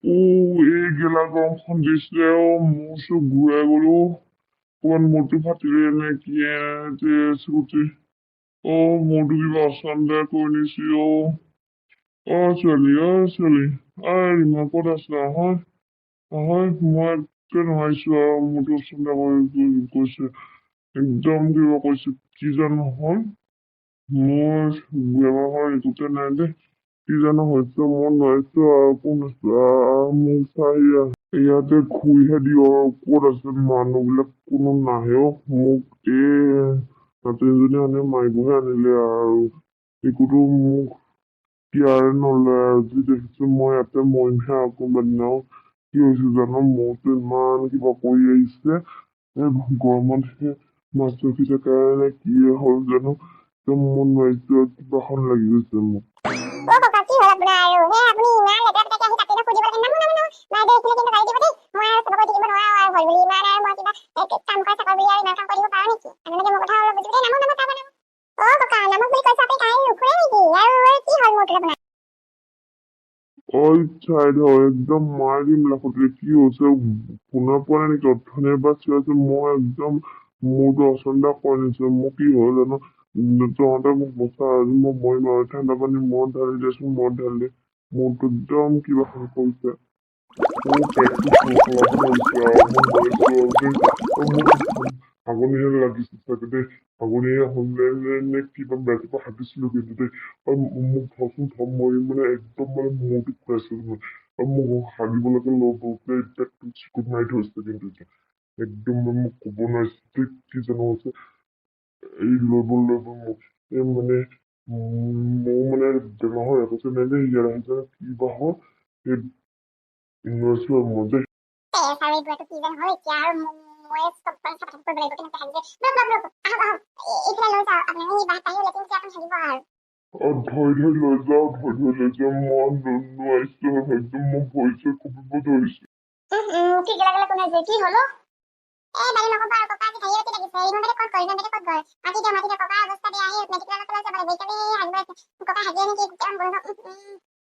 ও এই গেলা গৰমখন দিছিলে মোৰ চব ঘূৰাই গলো অকমান মূৰটো ফাটিলে নে কি যে চকুটি মূৰটো কিবা অশান্তি কৰি নিছি ছোৱালী ৰিমা ক'ত আছে মই একে নোৱাৰিছো আৰু মোৰতো অশান্তি কৰি কৈছে একদম কিবা কৈছে কি জানো হ'ল মোৰ বেমাৰ হোৱাৰ একোতে নাই দেই কি জানো হৈছে মই নোৱাৰিছো আৰু কোন আছে মোক চাই ইয়াতে ঘূৰিহে দিয় ক'ত আছে মানুহবিলাক কোনো নাহেও মোক নাতিনীজনী আনি মাৰিবহে আনিলে আৰু একোতো মোক কেয়াৰে নলয় আৰু যি দেখিছো মই ইয়াতে মৰিমহে আৰু কোনোবা দিনাও কি হৈছে জানো মোৰতো ইমান কিবা কৰি আহিছে গৰমত মাছ ৰখি থকা নে কি হ'ল জানো একদম মন নোৱাৰিছো কিবাখন লাগি গৈছে মোক ককা কি হ'ল আপোনাৰ আৰু আপুনি ইমান লেতেৰা পেটাকে আহি তাতে সুধিব লাগে নামো নাই দে এইখিনি কিন্তু গাড়ী দিব দেই মই আৰু চবকৈ দিব নোৱাৰো আৰু হ'ল বুলি ইমান আৰু মই কিবা কাম কৰা চাকৰ বুলি আৰু ইমান কাম কৰিব পাৰো নেকি আপোনালোকে মোৰ কথা অলপ বুজিব দেই নামো তাৰ নামো ককা নামক বুলি কৈছে আপুনি গাড়ী নুখুৰে নেকি আৰু কি হ'ল মোৰটো আপোনাৰ চাইড হয় একদম মাৰি দিম লাখতে কি হৈছে শুনা পোৱা নাই নেকি অথনিৰ পৰা চিঞৰি আছে মই একদম মোৰতো অচন্দা কৰি নিছে মোক কি হয় জানো তহঁতে মোক বচা আজি মই মৰিম আৰু ঠাণ্ডা পানী মদ ঢালি দেচোন মদ ঢালি দে মোৰতো একদম কিবা কৰিছে মোৰ পেটটো খোলাব ধৰিছে আৰু মই মৰিছো আৰু মোক হাগনিহে লাগিছে চাগে দেই হাগনিহে হ'লে নে কিবা বেলেগৰ হাগিছিলো কিন্তু দেই মোক ধৰচোন মই মানে একদম মানে মূৰটো খুৱাইছো আৰু মোক হাগিবলৈকে লওঁতে পেটটো চিকুট মাৰি ধৰিছে কিন্তু এতিয়া একদম মোক ক'ব নোৱাৰিছো কি জানো হৈছে এই লৈ মোক এই মানে মোৰ মানে বেমাৰ হৈ আছে নে দেই ইয়াৰ আহি কিবা হয় সেই নোৱাৰিছো আৰু মই দেই চাৰি বুঢ়াটো কি যেন হয় এতিয়া আৰু মই চব কথা কৰিব লাগিব কেনেকৈ হাগিছে এইফালে লৈ যাওঁ আপুনি বাহিৰ লেটিন আপুনি হাগিব আৰু ধৰি লৈ যাওঁ মই নোৱাৰিছো একদম মই ভৰিছে কঁপিব ধৰিছে কি গেলা গেলা কোনে যে কি হলো দালি নকবা আৰু ককা আজি ধাৰি ৰাতি লাগিছে ইমান বেলেগ ক'ত গ'ল মাতি দিয়ক ককা অৱস্থা বেয়া আহি মেডিকেলত লৈ যাব লাগিব এতিয়া ককা হাগিয়ে নেকি একদম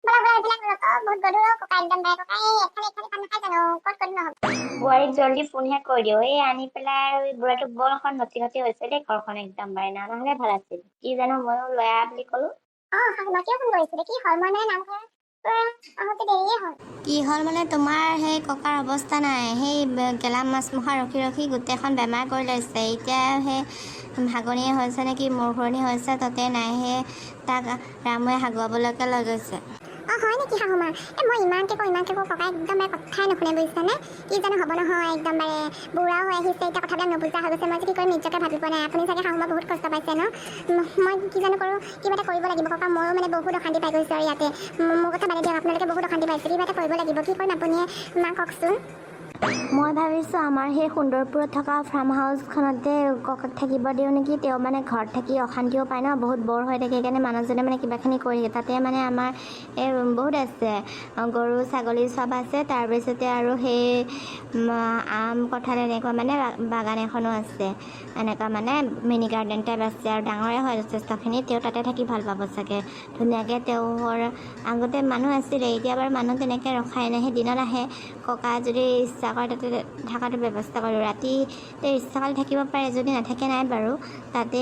বলা এইবিলাক বহুত গধুৰ ককা একদম বেয়া ককা এফালে কাম নাখায় জানো ক'ত গ'ল নহ'ব বোৱাৰীক জল্দি ফোনহে কৰি দিওঁ আনি পেলাই আৰু বুঢ়াটো বৰ এখন নতি হৈছে দেই ঘৰখন একদম বাৰে নহ'লে ভাল আছিল কি জানো ময়ো লয়া বুলি ক'লো শাহুমা কিয় ফোন কৰিছিলে কি হ'ল মই মানে নামঘৰ কি হ'ল মানে তোমাৰ সেই ককাৰ অৱস্থা নাই সেই গেলা মাছমুখা ৰখি গোটেইখন বেমাৰ কৰি লৈছে এতিয়া সেই হাগনিয়ে হৈছে নেকি মূৰ ঘূৰণি হৈছে তাতে নাই সেই তাক ৰামুৱে হাগুৱাবলৈকে লৈ গৈছে হয় নেকি শাহুমা মই ইমানকে কওঁ ককাই একদম কথাই নুশুনে বুজিছেনে কি জানো হ'ব নহয় একদম বুঢ়াও হৈ আহিছে এতিয়া কথাবিলাক নুবুজা হৈ গৈছে মই যে কি কৰিম নিজকে ভাবি পোৱা নাই আপুনি চাগে শাহুমা বহুত কষ্ট পাইছে ন মই কি জানো কৰোঁ কিবা এটা কৰিব লাগিব ককা ময়ো মানে বহুত অশান্তি পাই গৈছোঁ আৰু ইয়াতে মোৰ কথা বাদে দিয়ক আপোনালোকে বহুত অশান্তি পাইছে কিবা এটা কৰিব লাগিব কি কৰিম আপুনিয়ে মাক কওকচোন মই ভাবিছোঁ আমাৰ সেই সুন্দৰপুৰত থকা ফাৰ্ম হাউচখনতে ককাক থাকিব দিওঁ নেকি তেওঁ মানে ঘৰত থাকি অশান্তিও পায় ন বহুত বৰ হৈ থাকে সেইকাৰণে মানুহজনে মানে কিবাখিনি কৰি থাকে তাতে মানে আমাৰ এই বহুত আছে গৰু ছাগলী চব আছে তাৰপিছতে আৰু সেই আম কঁঠাল এনেকুৱা মানে বাগান এখনো আছে এনেকুৱা মানে মিনি গাৰ্ডেন টাইপ আছে আৰু ডাঙৰে হয় যথেষ্টখিনি তেওঁ তাতে থাকি ভাল পাব চাগে ধুনীয়াকৈ তেওঁৰ আগতে মানুহ আছিলে এতিয়া বাৰু মানুহ তেনেকৈ ৰখাই নাহে দিনত আহে ককা যদি ইচ্ছা কৰে তাতে থকাটো ব্যৱস্থা কৰোঁ ৰাতি তেওঁ ইচ্ছা কৰি থাকিব পাৰে যদি নাথাকে নাই বাৰু তাতে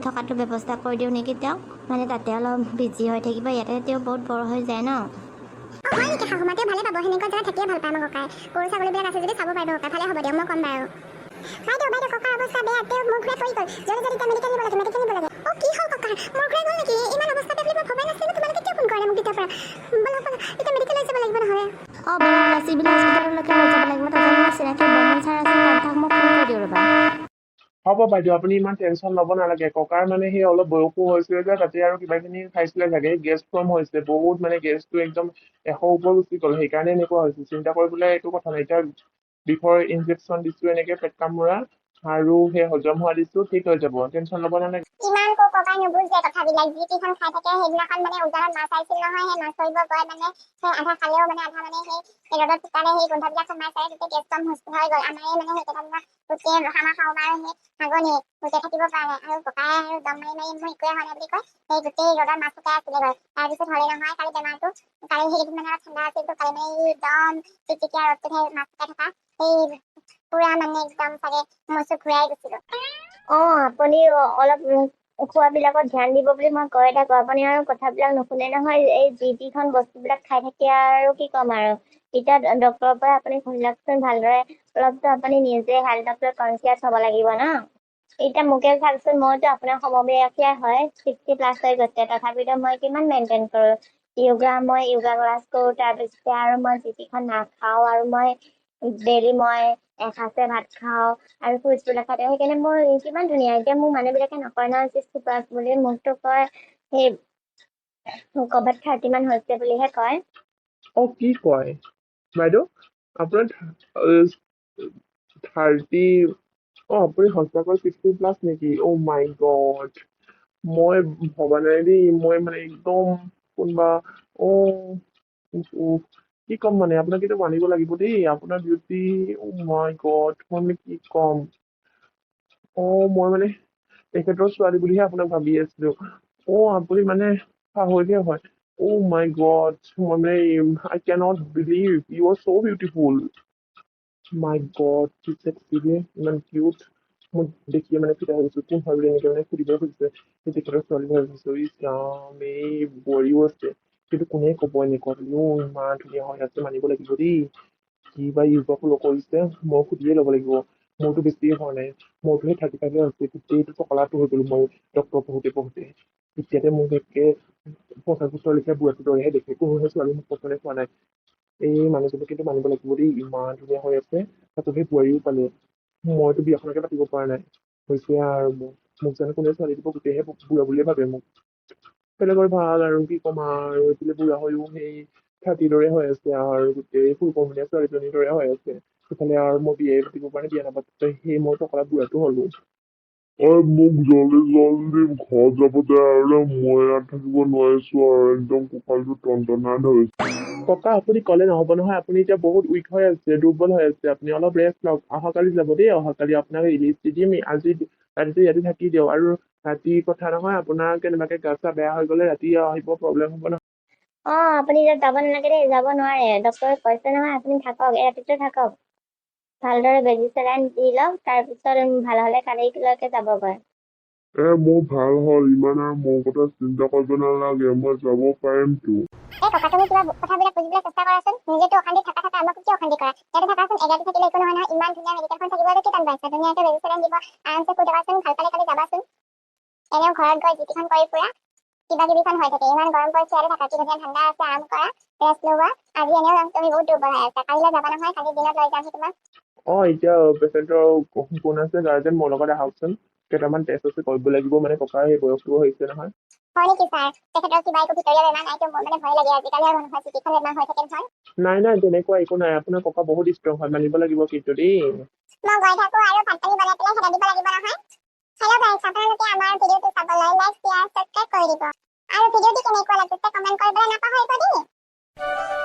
থকাটো ব্যৱস্থা কৰি দিওঁ নেকি তেওঁক মানে তাতে অলপ বিজি হৈ থাকিব ইয়াতে তেওঁ বহুত বৰ হৈ যায় ন হয় নেকি শাহুমাতে ভালে পাব সেনেকুৱা জেগা থাকিয়ে ভাল পায় আমাৰ ককাই গৰু ছাগলীবিলাক আছে যদি চাব পাৰিব ককাই ভালে হ'ব দিয়ক মই ক'ম বাৰু বাইদেউ ককাৰ অৱস্থা বেয়া তেওঁ মোৰ ঘূৰাই পৰি গ'ল যদি মেডিকেল নিব লাগে কি হ'ল ককাৰ মোৰ ঘূৰাই গ'ল নেকি ইমান অৱস্থা বেয়া বুলি মই ভবাই নাছিলোঁ তোমালোকে কিয় ফোন কৰিলে মোক তেতিয়াৰ পৰা এতিয়া মেডিকেল লৈ যাব লাগিব নহ'লে ব'লা চিভিল হস্পিটেললৈকে লৈ যাব লাগিব তাতে মোৰ চিনাকি বৰ্মন ছাৰ আছে তাক মোক ফোন কৰি দিওঁ ৰ'বা হ'ব বাইদেউ আপুনি ইমান টেনশ্যন ল'ব নালাগে ককাৰ মানে সেই অলপ বয়সো হৈছিলে যে তাতে আৰু কিবাখিনি খাইছিলে চাগে গেছ ফৰ্ম হৈছে বহুত মানে গেছটো একদম 100 ওপৰ গুচি গ'ল সেইকাৰণে এনেকুৱা হৈছে চিন্তা কৰিবলৈ একো কথা নাই এতিয়া বিষৰ ইনজেকশ্যন দিছোঁ এনেকৈ পেট কামোৰা আৰু সেই হজম হোৱা দিছো ঠিক হৈ যাব, টেনচন ল'ব নালাগে। ইমান ককাই নুবুজে কথাবিলাক, যি কেইখন খাই থাকে সেইদিনাখন মানে উজানত মাছ আহিছিল নহয়, সেই মাছ ধৰিব গৈ মানে সেই আধা খালেও মানে আধা মানে সেই ৰ'দত শুকালে সেই গোন্ধবিলাক সোমাই চাই গোটেই গেছ ফৰ্ম হৈ গ'ল। আমাৰে মানে সেই কেইটামান গোটেই খানা খাওঁ আৰু সেই হাগনি গোটেই থাকিব পৰা নাই, আৰু ককাই আৰু দম মাৰি মাৰি মোৰ একোৱে হোৱা নাই বুলি কয়, সেই গোটেই ৰ'দত মাছ শুকাই আছিলে গৈ। তাৰপিছত হ'লে নহয় কালি বেমাৰটো, কালি সেইকেইদিন মানে অলপ ঠাণ্ডা আছিল, কালি মানে একদম চিকচিকীয়া ৰ'দটোত সেই মাছ শুকাই থকা সেই পুৰা মানে একদম চাগে মোৰ চকু ঘূৰাই গৈছিলো। আপুনি অলপ খোৱাবিলাকত ধ্যান দিব বুলি মই কৈ থাকোঁ, আপুনি আৰু কথাবিলাক নুশুনে নহয়। এই যি টিখন বস্তুবিলাক খাই থাকে আৰু কি ক'ম আৰু। এতিয়া ডক্তৰৰ পৰা আপুনি শুনিলওকচোন ভালদৰে, অলপতো আপুনি নিজে হেল্থ ডক্তৰ কনচিয়াছ হ'ব লাগিব ন। এতিয়া মোকে চাওকচোন, মইতো আপোনাৰ সমবয়সীয়াই হয়, 60+ হৈ গৈছে, তথাপিতো মই কিমান মেইনটেইন কৰোঁ। মই য়োগা ক্লাছ কৰোঁ, তাৰপিছতে আৰু মই যি টিখন নাখাওঁ, আৰু মই ডেইলি মই এসাঁজে ভাত খাওঁ আৰু ফ্ৰুটছবিলাক খাই থাকোঁ, সেইকাৰণে মোৰ কিমান ধুনীয়া। এতিয়া মোক মানুহবিলাকে নকয় নহয় 60+ বুলি, মোকতো কয় সেই ক'ৰবাত 30 মান হৈছে বুলিহে কয়। কি কয় বাইদেউ, আপোনাৰ 30? আপুনি সঁচাকৈ 60+ নেকি? মাই গড, মই ভবা নাই দেই। মই মানে একদম কোনোবা কি ক'ম মানে, আপোনাক কিন্তু মানিব লাগিব দেই, আপোনাৰ বিউটি। মাই গড, মই মানে কি ক'ম। মই মানে তেখেতৰ ছোৱালী বুলিহে আপোনাক ভাবি আছিলো। আপুনি মানে শাহুৱেকে হয়। মাই গড, মই মানে আই কেনট বিলিভ ইউ আৰ চ' বিউটিফুল। মাই গড, কি চেক্সি ৰে, ইমান কিউট। মই দেখিয়ে মানে ফিদা হৈ গৈছো। কোন হয় বুলি এনেকে মানে সুধিব খুজিছে, সেই তেখেতৰ ছোৱালী হৈ গৈছো। এই বোৱাৰীও আছে, কিন্তু কোনে ক'ব এনেকুৱা বুলিও, ইমান ধুনীয়া হৈ আছে, মানিব লাগিব দেই। কি বা ইউটিউব ফ'ল' কৰিছে, মই সুধিয়ে ল'ব লাগিব। মোৰতো বেছিয়ে হোৱা নাই, মোৰতো সেই 35 হৈছে, গোটেইটো চকলাটো হৈ গ'লো মই ডক্তৰ পঢ়োতে। এতিয়াতে মোক একে 50 বছৰ লেখীয়া বুঢ়াটোৰ দৰেহে দেখে। কোনো ছোৱালী মোক পচন্দে পোৱা নাই। এই মানুহজনী কিন্তু মানিব লাগিব দেই, ইমান ধুনীয়া হৈ আছে, তাতো সেই বোৱাৰীও পালে। মইতো বিয়াখনকে পাতিব পৰা নাই, হৈছে আৰু মোক জানো কোনে ছোৱালী দিব, গোটেইহে বুঢ়া বুলিয়ে ভাবে মোক। বেলেগৰ ভাল আৰু কি ক'ম আৰু, এইফালে বুঢ়া হৈও সেই 30 দৰে হৈ আছে, আৰু গোটেই ফুলকমলীয়া ছোৱালীজনীৰ দৰে হৈ আছে। সেইফালে আৰু মই বিয়ে পাতিব পৰা নাই, বিয়া নাপাতো, সেই মই টকলা বুঢ়াটো হলো। মোক জল্দি ঘৰত যাব দে আৰু, মই ইয়াত থাকিব নোৱাৰিছো আৰু, একদম কঁকালটো টনটনাই ধৰিছে। ককা, আপুনি ক'লে নহ'ব নহয়, আপুনি এতিয়া বহুত উইক হৈ আছে, দুৰ্বল হৈ আছে। আপুনি অলপ ৰেষ্ট লওক, অহাকালি যাব দেই। অহাকালি আপোনাক ৰিলিজ দি দিম। আজি ৰাতিটো ইয়াতে থাকি দিয়ক, আৰু ৰাতি কথা নহয়, আপোনাৰ কেনেবাকে গা চা বেয়া হৈ গ'লে ৰাতি আহিব প্ৰব্লেম হ'ব নহয়। আপুনি এতিয়া যাব নালাগে দেই, যাব নোৱাৰে। ডক্তৰে কৈছে নহয় আপুনি থাকক, ৰাতিটো থাকক। ভালদৰে বেজি চেলাইন দি লওক, তাৰপিছত ভাল হ'লে কালিলৈকে যাবগৈ। মোৰ ভাল হ'ল, ইমান আৰু মোৰ কথা চিন্তা কৰিব নালাগে, মই যাব পাৰিমতো। ককা, তুমি কিবা কথাবিলাক বুজিবলৈ চেষ্টা কৰাচোন। নিজেতো অশান্তি থাকা আমাক কিয় অশান্তি কৰা? ইয়াতে থাকাচোন, এগাৰটো থাকিলে একো নহয় নহয়। ইমান ধুনীয়া মেডিকেলখন থাকিবলৈ কি টান পাইছা? ধুনীয়াকৈ বেজি চেলাইন দিব, আৰামছে শুই থাকাচোন, ভাল পালে কালি যাবাচোন। এনেও ঘৰত গৈ যিটিখন কৰি ফুৰা, কিবা কিবিখন হৈ থাকে। ইমান গৰম পৰিছে, ইয়াতে থাকা, কি ধুনীয়া ঠাণ্ডা আছে, আৰাম কৰা, ৰেষ্ট লোৱা। আজি এনেও তুমি বহুত দুৰ্বল হৈ আছা, কালিলৈ যাবা নহয়, কালি দিনত লৈ যামহি তোমাক। এতিয়া পেচেণ্টৰ কোন আছে গাৰ্জেন, মোৰ লগত আহকচোন। কেইটামান টেষ্ট আছে কৰিব লাগিব, মানে ককাৰ সেই বয়সটো হৈছে নহয়। হয় নেকি ছাৰ? তেখেতৰ কিবা একো ভিতৰীয়া বেমাৰ নাইতো? মোৰ মানে ভয় লাগে, আজিকালি আৰু মানুহৰ চিকিৎসা বেমাৰ হৈ থাকে নহয়। নাই, তেনেকুৱা একো নাই। আপোনাৰ ককা বহুত ষ্ট্ৰং হয়, মানিব লাগিব কিন্তু দেই। মই গৈ থাকো আৰু ভাত পানী বনাই পেলাই খেদাই দিব লাগিব নহয়। হেল্ল' গাইছ, আপোনালোকে আমাৰ ভিডিঅ'টো চাবলৈ লাইক, শ্বেয়াৰ, ছাবস্ক্ৰাইব কৰি দিব। আৰু ভিডিঅ'টো কেনেকুৱা লাগিছে কমেণ্ট কৰিবলৈ নাপাহৰিব দেই।